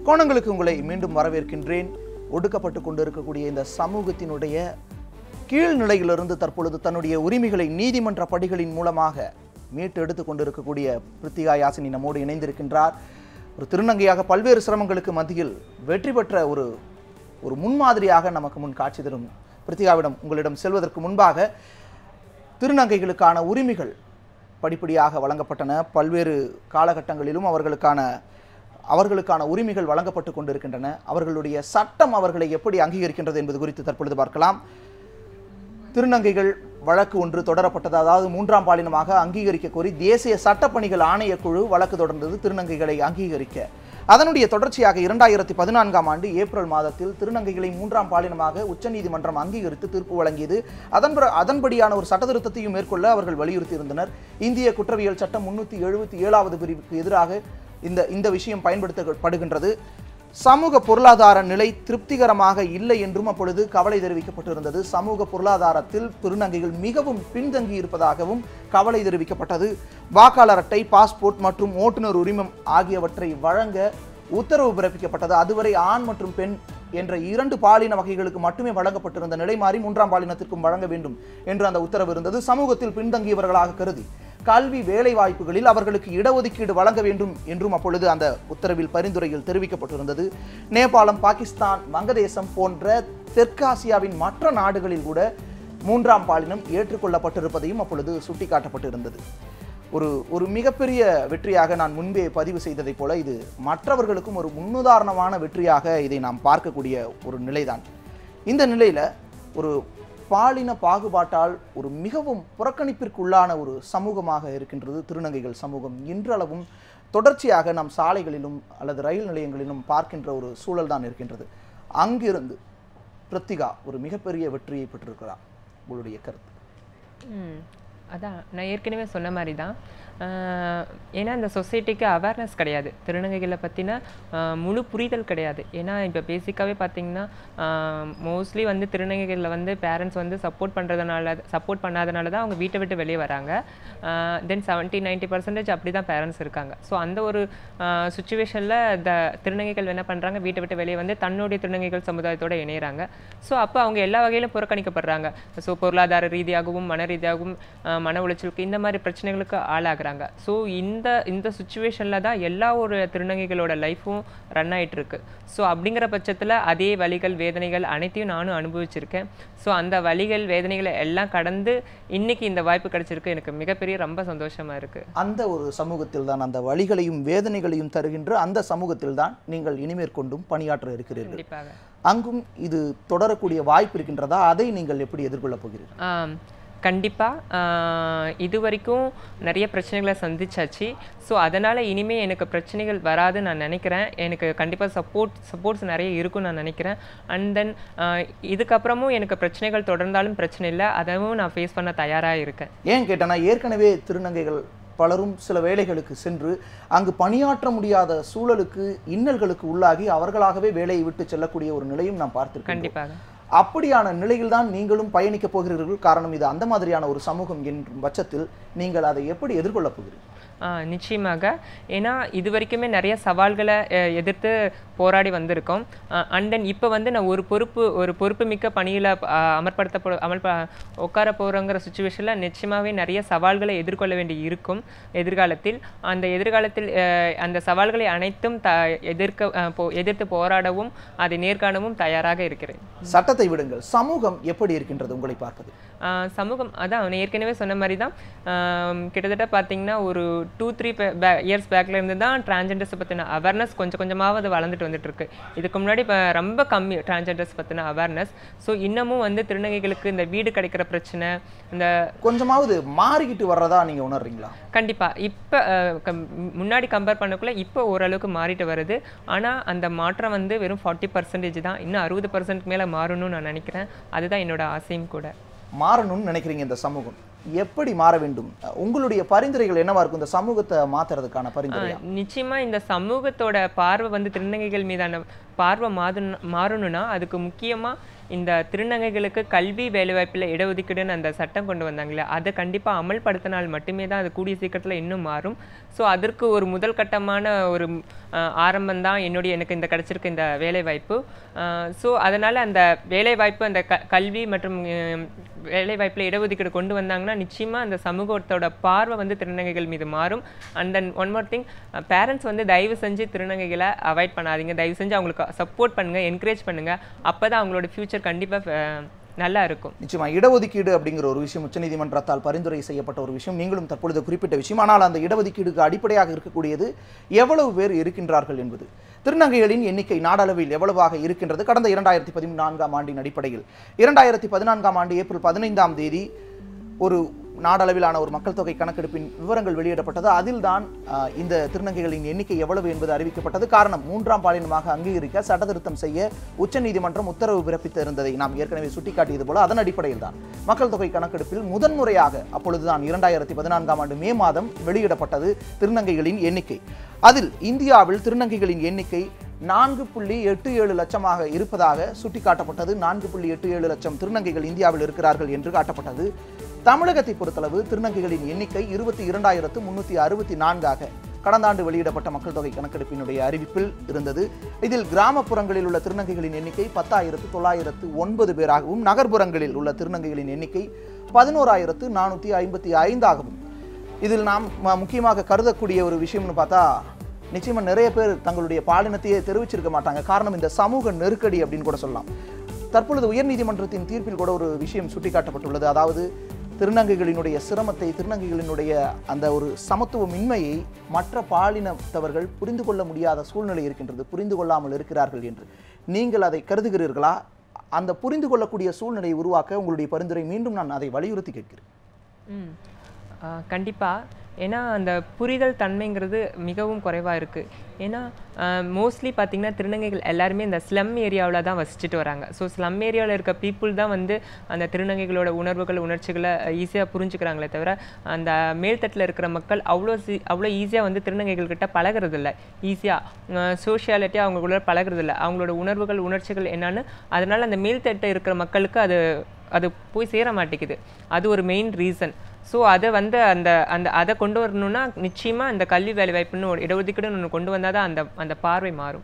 கோணங்களுக்கு உங்களை மீண்டும் வரவேற்கின்றேன். ஒடுக்கப்பட்டு கொண்டிருக்கக்கூடிய இந்த சமூகத்தினுடைய கீழ்நிலையிலிருந்து தற்பொழுது தன்னுடைய உரிமைகளை நீதிமன்ற படிகளின் மூலமாக மீட்டு எடுத்துக் கொண்டிருக்கக்கூடிய பிரித்திகா யாசினி நம்மோடு இணைந்திருக்கின்றார். ஒரு திருநங்கையாக பல்வேறு சிரமங்களுக்கு மத்தியில் வெற்றி பெற்ற ஒரு முன்மாதிரியாக நமக்கு முன் காட்சி தரும் பிரித்திகாவிடம் உங்களிடம் செல்வதற்கு முன்பாக, திருநங்கைகளுக்கான உரிமைகள் படிப்படியாக வழங்கப்பட்டன. பல்வேறு காலகட்டங்களிலும் அவர்களுக்கான உரிமைகள் வழங்கப்பட்டு கொண்டிருக்கின்றன. அவர்களுடைய சட்டம் அவர்களை எப்படி அங்கீகரிக்கின்றது என்பது குறித்து தற்பொழுது பார்க்கலாம். திருநங்கைகள் வழக்கு ஒன்று தொடரப்பட்டது. அதாவது 3ஆம் பாலினமாக அங்கீகரிக்க கோரி தேசிய சட்டப்பணிகள் ஆணையக்குழு வழக்கு தொடர்ந்தது திருநங்கைகளை அங்கீகரிக்க. அதனுடைய தொடர்ச்சியாக 2014ஆம் ஆண்டு ஏப்ரல் மாதத்தில் திருநங்கைகளை 3ஆம் பாலினமாக உச்சநீதிமன்றம் அங்கீகரித்து தீர்ப்பு வழங்கியது. அதன்படியான ஒரு சட்ட திருத்தத்தையும் மேற்கொள்ள அவர்கள் வலியுறுத்தி இருந்தனர். இந்திய குற்றவியல் சட்டம் 377வது பிரிவுக்கு எதிராக இந்த விஷயம் பயன்படுத்தப்படுகின்றது. சமூக பொருளாதார நிலை திருப்திகரமாக இல்லை என்றும் அப்பொழுது கவலை தெரிவிக்கப்பட்டிருந்தது. சமூக பொருளாதாரத்தில் திருநங்கைகள் மிகவும் பின்தங்கி இருப்பதாகவும் கவலை தெரிவிக்கப்பட்டது. வாக்காளர் அட்டை, பாஸ்போர்ட் மற்றும் ஓட்டுநர் உரிமம் ஆகியவற்றை வழங்க உத்தரவு பிறப்பிக்கப்பட்டது. அதுவரை ஆண் மற்றும் பெண் என்ற 2 பாலின வகைகளுக்கு மட்டுமே வழங்கப்பட்டிருந்த நிலை மாறி 3ஆம் பாலினத்திற்கும் வழங்க வேண்டும் என்று அந்த உத்தரவு இருந்தது. சமூகத்தில் பின்தங்கியவர்களாக கருதி கல்வி வேலை வாய்ப்புகளில் அவர்களுக்கு இடஒதுக்கீடு வழங்க வேண்டும் என்றும் அப்பொழுது அந்த உத்தரவில் பரிந்துரையில் தெரிவிக்கப்பட்டிருந்தது. நேபாளம், பாகிஸ்தான், வங்கதேசம் போன்ற தெற்காசியாவின் மற்ற நாடுகளில் கூட 3ஆம் பாலினம் ஏற்றுக்கொள்ளப்பட்டிருப்பதையும் அப்பொழுது சுட்டிக்காட்டப்பட்டிருந்தது. ஒரு மிகப்பெரிய வெற்றியாக நான் முன்பே பதிவு செய்ததை போல இது மற்றவர்களுக்கும் ஒரு முன்னுதாரணமான வெற்றியாக இதை நாம் பார்க்கக்கூடிய ஒரு நிலைதான். இந்த நிலையில ஒரு பாலின பாகுபாட்டால் ஒரு மிகவும் புறக்கணிப்பிற்குள்ளான ஒரு சமூகமாக இருக்கின்றது திருநங்கைகள் சமூகம். இன்றளவும் தொடர்ச்சியாக நாம் சாலைகளிலும் அல்லது ரயில் நிலையங்களிலும் பார்க்கின்ற ஒரு சூழல் தான் இருக்கின்றது. அங்கிருந்து பிரித்திகா ஒரு மிகப்பெரிய வெற்றியை பெற்றிருக்கிறார். உங்களுடைய கருத்து? அதான் நான் ஏற்கனவே சொன்ன மாதிரி தான். ஏன்னா இந்த சொசைட்டிக்கு அவேர்னஸ் கிடையாது, திருநங்கைகளை பற்றின முழு புரிதல் கிடையாது. ஏன்னா இப்போ பேசிக்காகவே பார்த்தீங்கன்னா மோஸ்ட்லி வந்து திருநங்கைகளில் வந்து பேரண்ட்ஸ் வந்து சப்போர்ட் பண்ணாதனால தான் அவங்க வீட்டை விட்டு வெளியே வராங்க. தென் 70-90% அப்படி தான் பேரண்ட்ஸ் இருக்காங்க. ஸோ அந்த ஒரு சுச்சுவேஷனில் இந்த திருநங்கைகள் என்ன பண்ணுறாங்க, வீட்டை விட்டு வெளியே வந்து தன்னுடைய திருநங்கைகள் சமுதாயத்தோடு இணைகிறாங்க. ஸோ அப்போ அவங்க எல்லா வகையிலும் புறக்கணிக்கப்படுறாங்க. ஸோ பொருளாதார ரீதியாகவும் மன ரீதியாகவும் மன உளைச்சலுக்கு இந்த மாதிரி பிரச்சனைகளுக்கு ஆளாகிறாங்க. ஸோ இந்த சுச்சுவேஷனில் தான் எல்லா ஒரு திருநங்கைகளோட லைஃப்பும் ரன் ஆகிட்டு இருக்கு. ஸோ அப்படிங்கிற பட்சத்தில் அதே வலிகள் வேதனைகள் அனைத்தையும் நானும் அனுபவிச்சிருக்கேன். ஸோ அந்த வலிகள் வேதனைகளை எல்லாம் கடந்து இன்னைக்கு இந்த வாய்ப்பு கிடைச்சிருக்கு. எனக்கு மிகப்பெரிய ரொம்ப சந்தோஷமா இருக்கு. அந்த ஒரு சமூகத்தில் தான், அந்த வலிகளையும் வேதனைகளையும் தருகின்ற அந்த சமூகத்தில் தான் நீங்கள் இனிமேற்கொண்டும் பணியாற்ற இருக்கிறீர்கள். கண்டிப்பாக அங்கும் இது தொடரக்கூடிய வாய்ப்பு இருக்கின்றதா? அதை நீங்கள் எப்படி எதிர்கொள்ளப் போகிறீர்கள்? கண்டிப்பாக இது வரைக்கும் நிறைய பிரச்சனைகளை சந்திச்சாச்சு. ஸோ அதனால் இனிமேல் எனக்கு பிரச்சனைகள் வராதுன்னு நான் நினைக்கிறேன். எனக்கு கண்டிப்பாக சப்போர்ட்ஸ் நிறைய இருக்குன்னு நான் நினைக்கிறேன். அண்ட் தென் இதுக்கப்புறமும் எனக்கு பிரச்சனைகள் தொடர்ந்தாலும் பிரச்சனை இல்லை, அதவும் நான் ஃபேஸ் பண்ண தயாராக இருக்கேன். ஏன் கேட்டேன்னா, ஏற்கனவே திருநங்கைகள் பலரும் சில வேலைகளுக்கு சென்று அங்கு பணியாற்ற முடியாத சூழலுக்கு இன்னல்களுக்கு உள்ளாகி அவர்களாகவே வேலையை விட்டு செல்லக்கூடிய ஒரு நிலையும் நான் பார்த்திருக்கேன். கண்டிப்பாக அப்படியான நிலையில் தான் நீங்களும் பயணிக்க போகிறீர்கள். காரணம் இது அந்த மாதிரியான ஒரு சமூகம் என்றும் பட்சத்தில் நீங்கள் அதை எப்படி எதிர்கொள்ளப் போகிறீர்கள்? நிச்சயமாக. ஏன்னா இது வரைக்குமே நிறைய சவால்களை எதிர்த்து போராடி வந்திருக்கோம். அண்ட் தென் இப்போ வந்து நான் ஒரு பொறுப்பு மிக்க பணியில் உட்கார போகிறோங்கிற சுச்சுவேஷனில் நிச்சயமாகவே நிறைய சவால்களை எதிர்கொள்ள வேண்டி இருக்கும் எதிர்காலத்தில். அந்த சவால்களை அனைத்தும் எதிர்த்து போராடவும் அதை நேர்காணவும் தயாராக இருக்கிறேன். சட்டத்தை விடுங்கள், சமூகம் எப்படி இருக்கின்றது உங்களை பார்ப்பது? சமூகம் அதான் ஏற்கனவே சொன்ன மாதிரி தான். கிட்டத்தட்ட பார்த்தீங்கன்னா ஒரு 2-3 இயர்ஸ் பேக்ல இருந்து தான் டிரான்ஜெண்டர்ஸை பற்றின அவேர்னஸ் கொஞ்சமாவது வளர்ந்துட்டு வந்துட்டு இருக்கு. இதுக்கு முன்னாடி இப்போ ரொம்ப கம்மி டிரான்ஜெண்டர்ஸ் பற்றின அவேர்னஸ். ஸோ இன்னமும் வந்து திருநங்கைகளுக்கு இந்த வீடு கிடைக்கிற பிரச்சனை இந்த கொஞ்சமாவது மாறிக்கிட்டு வர்றதா நீங்கள் உணர்றீங்களா? கண்டிப்பாக இப்போ முன்னாடி கம்பேர் பண்ணக்குள்ள இப்போ ஓரளவுக்கு மாறிட்டு வருது. ஆனால் அந்த மாற்றம் வந்து வெறும் 40% தான். இன்னும் 60% மேலே மாறணும்னு நான் நினைக்கிறேன். அதுதான் என்னோட ஆசையும் கூட. மாறணும்னு நினைக்கிறீங்க இந்த சமூகம்? எப்படி மாற வேண்டும்? உங்களுடைய பரிந்துரைகள் என்னவா இருக்கும் இந்த சமூகத்தை மாத்துறதுக்கான பரிந்துரை? நிச்சயமா இந்த சமூகத்தோட பார்வை வந்து திருநங்கைகள் மீதான பார்வை மாறணும்னா அதுக்கு முக்கியமா இந்த திருநங்கைகளுக்கு கல்வி வேலைவாய்ப்பில் இடஒதுக்கீடுன்னு அந்த சட்டம் கொண்டு வந்தாங்களே, அதை கண்டிப்பாக அமல்படுத்தினால் மட்டுமே தான் அது கூடிய சீக்கிரத்தில் இன்னும் மாறும். ஸோ அதற்கு ஒரு முதல் கட்டமான ஒரு ஆரம்பம் தான் எனக்கு இந்த கிடைச்சிருக்க இந்த வேலைவாய்ப்பு. ஸோ அதனால் அந்த வேலைவாய்ப்பு அந்த கல்வி மற்றும் வேலைவாய்ப்பில் இடஒதுக்கீடு கொண்டு வந்தாங்கன்னா நிச்சயமாக அந்த சமூகத்தோட பார்வை வந்து திருநங்கைகள் மீது மாறும். And then one more thing, parents வந்து தயவு செஞ்சு திருநங்கைகளை அவாய்ட் பண்ணாதீங்க. தயவு செஞ்சு அவங்களுக்கு சப்போர்ட் பண்ணுங்கள், என்கரேஜ் பண்ணுங்கள். அப்போ தான் அவங்களோட ஃப்யூச்சர் கண்டிப்பாக நல்லா இருக்கும். நிச்சயமா இடஒதுக்கீடு அப்படிங்கிற ஒரு விஷயம் உச்சநீதிமன்றத்தால் பரிந்துரை செய்யப்பட்ட ஒரு விஷயம், நீங்களும் தற்பொழுது குறிப்பிட்ட விஷயம். ஆனால் அந்த இடஒதுக்கீடுக்கு அடிப்படையாக இருக்கக்கூடியது எவ்வளவு பேர் இருக்கின்றார்கள் என்பது. திருநங்கைகளின் எண்ணிக்கை நாடளவில் எவ்வளவாக இருக்கின்றது? கடந்த 2014ஆம் ஆண்டின் அடிப்படையில் 2014ஆம் ஆண்டு ஏப்ரல் 15ஆம் தேதி ஒரு நாடளவிலான ஒரு மக்கள் தொகை கணக்கெடுப்பின் விவரங்கள் வெளியிடப்பட்டது. அதில் தான் இந்த திருநங்கைகளின் எண்ணிக்கை எவ்வளவு என்பது அறிவிக்கப்பட்டது. காரணம், 3ஆம் பாலினமாக அங்கீகரிக்க சட்ட திருத்தம் செய்ய உச்சநீதிமன்றம் உத்தரவு பிறப்பித்திருந்ததை நாம் ஏற்கனவே சுட்டிக்காட்டியது போல அதன் அடிப்படையில் தான் மக்கள் தொகை கணக்கெடுப்பில் முதன்முறையாக அப்பொழுதுதான் 2014ஆம் ஆண்டு மே மாதம் வெளியிடப்பட்டது திருநங்கைகளின் எண்ணிக்கை. அதில் இந்தியாவில் திருநங்கைகளின் எண்ணிக்கை 4.87 லட்சமாக இருப்பதாக சுட்டிக்காட்டப்பட்டது. 4.87 லட்சம் திருநங்கைகள் இந்தியாவில் இருக்கிறார்கள் என்று காட்டப்பட்டது. தமிழகத்தை பொறுத்தளவு திருநங்கைகளின் எண்ணிக்கை 22,364ஆக கடந்த ஆண்டு வெளியிடப்பட்ட மக்கள் தொகை கணக்கெடுப்பினுடைய அறிவிப்பில் இருந்தது. இதில் கிராமப்புறங்களில் உள்ள திருநங்கைகளின் எண்ணிக்கை 10,909 பேராகவும், நகர்ப்புறங்களில் உள்ள திருநங்கைகளின் எண்ணிக்கை 11,455ஆகவும். இதில் நாம் முக்கியமாக கருதக்கூடிய ஒரு விஷயம்னு பார்த்தா, நிச்சயமா நிறைய பேர் தங்களுடைய பாலினத்தையே தெரிவிச்சிருக்க மாட்டாங்க. காரணம், இந்த சமூக நெருக்கடி அப்படின்னு கூட சொல்லலாம். தற்பொழுது உயர்நீதிமன்றத்தின் தீர்ப்பில் கூட ஒரு விஷயம் சுட்டிக்காட்டப்பட்டுள்ளது. அதாவது திருநங்கைகளினுடைய சிரமத்தை, திருநங்கைகளினுடைய அந்த ஒரு சமத்துவமின்மையை மற்ற பாலினத்தவர்கள் புரிந்து கொள்ள முடியாத சூழ்நிலை இருக்கின்றது, புரிந்து கொள்ளாமல் இருக்கிறார்கள் என்று. நீங்கள் அதை கருதுகிறீர்களா? அந்த புரிந்து கொள்ளக்கூடிய சூழ்நிலையை உருவாக்க உங்களுடைய பரிந்துரை மீண்டும் நான் அதை வலியுறுத்தி கேட்கிறேன். கண்டிப்பாக. ஏன்னா அந்த புரிதல் தன்மைங்கிறது மிகவும் குறைவாக இருக்குது. ஏன்னா மோஸ்ட்லி பார்த்திங்கன்னா திருநங்கைகள் எல்லாருமே இந்த ஸ்லம் ஏரியாவில் தான் வசிச்சுட்டு வராங்க. ஸோ ஸ்லம் ஏரியாவில் இருக்க பீப்புள் தான் வந்து அந்த திருநங்கைகளோட உணர்வுகள், உணர்ச்சிகளை ஈஸியாக புரிஞ்சுக்கிறாங்களே தவிர, அந்த மேல்தட்டில் இருக்கிற மக்கள் அவ்வளோ ஈஸியாக வந்து திருநங்கைகள்கிட்ட பழகிறதில்ல. ஈஸியாக சோஷியாலிட்டியாக அவங்களுக்குள்ள பழகிறதில்ல. அவங்களோட உணர்வுகள், உணர்ச்சிகள் என்னன்னு, அதனால் அந்த மேல்தட்டில் இருக்கிற மக்களுக்கு அது போய் சேர மாட்டேங்குது. அது ஒரு மெயின் ரீசன். ஸோ அதை வந்து அதை கொண்டு வரணும்னா நிச்சயமாக அந்த கல்வி வேலைவாய்ப்புன்னு ஒரு இடஒதுக்கீடுன்னு ஒன்று கொண்டு வந்தால் தான் அந்த பார்வை மாறும்.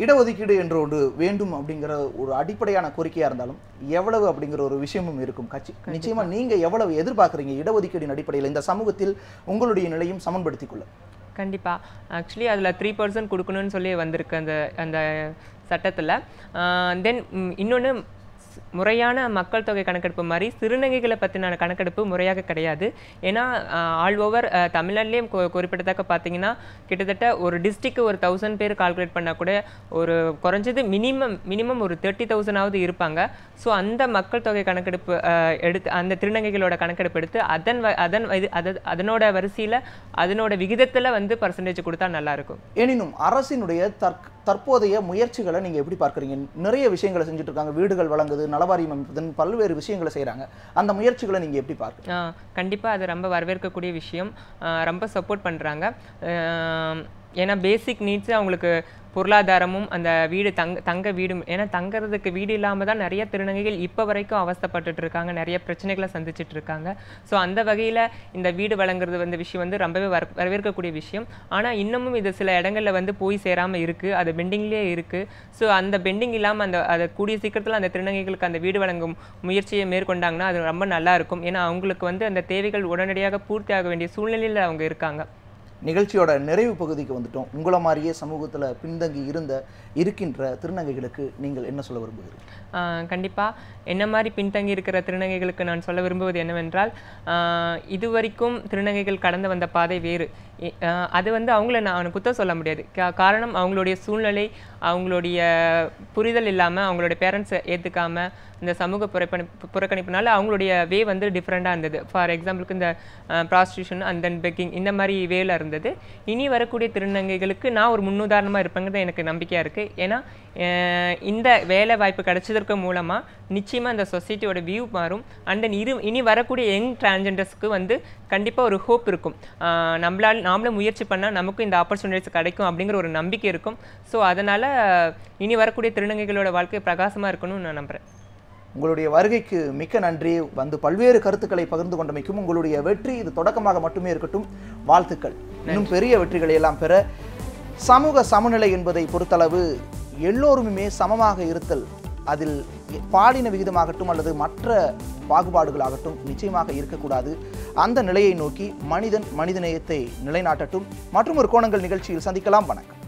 இடஒதுக்கீடு என்ற ஒன்று வேண்டும் அப்படிங்கிற ஒரு அடிப்படையான கோரிக்கையாக இருந்தாலும் எவ்வளவு அப்படிங்கிற ஒரு விஷயமும் இருக்கும். நிச்சயமா நீங்கள் எவ்வளவு எதிர்பார்க்குறீங்க இடஒதுக்கீடின் அடிப்படையில் இந்த சமூகத்தில் உங்களுடைய நிலையும் சமன்படுத்திக் கொள்ள? கண்டிப்பாக. ஆக்சுவலி அதில் 3% கொடுக்கணும்னு சொல்லி வந்திருக்கு அந்த சட்டத்தில். தென் இன்னொன்று, முறையான மக்கள் தொகை கணக்கெடுப்பு மாதிரி திருநங்கைகளை பற்றின கணக்கெடுப்பு முறையாக கிடையாது. ஏன்னா ஆல் ஓவர் தமிழ்நாட்டிலேயே குறிப்பிட்டதாக பார்த்தீங்கன்னா கிட்டத்தட்ட ஒரு டிஸ்ட்ரிக்ட் ஒரு 1000 பேர் கால்குலேட் பண்ணால் கூட ஒரு குறைஞ்சது மினிமம் ஒரு 30,000ஆவது இருப்பாங்க. ஸோ அந்த மக்கள் தொகை கணக்கெடுப்பு எடுத்து, அந்த திருநங்கைகளோட கணக்கெடுப்பு எடுத்து அதனோட வரிசையில் அதனோட விகிதத்தில் வந்து பர்சன்டேஜ் கொடுத்தா நல்லாயிருக்கும். எனினும் அரசினுடைய தற்போதைய முயற்சிகளை நீங்கள் எப்படி பார்க்குறீங்க? நிறைய விஷயங்களை செஞ்சுட்டு இருக்காங்க. வீடுகள் வழங்குது, நலவாரியம் அமைப்பதுன்னு பல்வேறு விஷயங்களை செய்கிறாங்க. அந்த முயற்சிகளை நீங்கள் எப்படி பார்க்குறீங்க? கண்டிப்பாக அது ரொம்ப வரவேற்கக்கூடிய விஷயம். ரொம்ப சப்போர்ட் பண்ணுறாங்க. ஏன்னா பேசிக் நீட்ஸு அவங்களுக்கு பொருளாதாரமும் அந்த வீடு தங்க வீடும், ஏன்னா தங்கிறதுக்கு வீடு இல்லாமல் தான் நிறைய திருநங்கைகள் இப்போ வரைக்கும் அவஸ்தைப்பட்டுட்டு இருக்காங்க, நிறைய பிரச்சனைகளை சந்திச்சுட்டு இருக்காங்க. ஸோ அந்த வகையில் இந்த வீடு வழங்குறது வந்து விஷயம் வந்து ரொம்பவே வரவேற்கக்கூடிய விஷயம். ஆனால் இன்னமும் இது சில இடங்களில் வந்து போய் சேராமல் இருக்குது, அது பெண்டிங்லேயே இருக்குது. ஸோ அந்த பெண்டிங் இல்லாமல் அதை கூடிய சீக்கிரத்தில் அந்த திருநங்கைகளுக்கு அந்த வீடு வழங்கும் முயற்சியை மேற்கொண்டாங்கன்னா அது ரொம்ப நல்லா இருக்கும். ஏன்னா அவங்களுக்கு வந்து அந்த தேவைகள் உடனடியாக பூர்த்தி ஆக வேண்டிய சூழ்நிலையில் அவங்க இருக்காங்க. நிகழ்ச்சியோட நிறைவு பகுதிக்கு வந்துட்டோம். உங்களை மாதிரியே சமூகத்தில் பின்தங்கி இருக்கின்ற திருநங்கைகளுக்கு நீங்கள் என்ன சொல்ல விரும்புகிறீர்கள்? கண்டிப்பாக என்ன மாதிரி பின்தங்கி இருக்கிற திருநங்கைகளுக்கு நான் சொல்ல விரும்புவது என்னவென்றால், இதுவரைக்கும் திருநங்கைகள் கடந்து வந்த பாதை வேறு. அது வந்து அவங்கள நான் குத்த சொல்ல முடியாது. காரணம் அவங்களுடைய சூழ்நிலை, அவங்களுடைய புரிதல் இல்லாமல், அவங்களுடைய பேரண்ட்ஸை ஏற்றுக்காமல், இந்த சமூக புறக்கணிப்புனால அவங்களுடைய வே வந்து டிஃப்ரெண்ட்டாக இருந்தது. ஃபார் எக்ஸாம்பிளுக்கு இந்த ப்ராஸ்டியூஷன் அண்ட் தென் பெக்கிங் இந்த மாதிரி வேல இருந்தது. இனி வரக்கூடிய திருநங்கைகளுக்கு நான் ஒரு முன்னுதாரணமாக இருப்பேங்கிறது எனக்கு நம்பிக்கையாக இருக்குது. ஏன்னா இந்த வேலை வாய்ப்பு கிடைச்சதற்கு மூலமாக நிச்சயமாக அந்த சொசைட்டியோட வியூ மாறும். அண்ட் தென் இனி வரக்கூடிய யங் டிரான்ஜெண்டர்ஸ்க்கு வந்து கண்டிப்பாக ஒரு ஹோப் இருக்கும். நாமளும் முயற்சி பண்ணால் நமக்கும் இந்த ஆப்பர்ச்சுனிட்டிஸ் கிடைக்கும் அப்படிங்கிற ஒரு நம்பிக்கை இருக்கும். ஸோ அதனால் இனி வரக்கூடிய திருநங்கைகளோட வாழ்க்கை பிரகாசமாக இருக்கணும்னு நான் நம்புகிறேன். உங்களுடைய வருகைக்கு மிக்க நன்றி. வந்து பல்வேறு கருத்துக்களை பகிர்ந்து கொண்டமைக்கும் உங்களுடைய வெற்றி இது தொடக்கமாக மட்டுமே இருக்கட்டும். வாழ்த்துக்கள். இன்னும் பெரிய வெற்றிகளை எல்லாம் பெற. சமூக சமநிலை என்பதை பொறுத்தளவு எல்லோருமே சமமாக இருத்தல், அதில் பாலின விகிதமாகட்டும் அல்லது மற்ற பாகுபாடுகளாகட்டும் நிச்சயமாக இருக்கக்கூடாது. அந்த நிலையை நோக்கி மனிதநேயத்தை நிலைநாட்டட்டும். மற்றும் ஒரு கோணங்கள் நிகழ்ச்சியில் சந்திக்கலாம். வணக்கம்.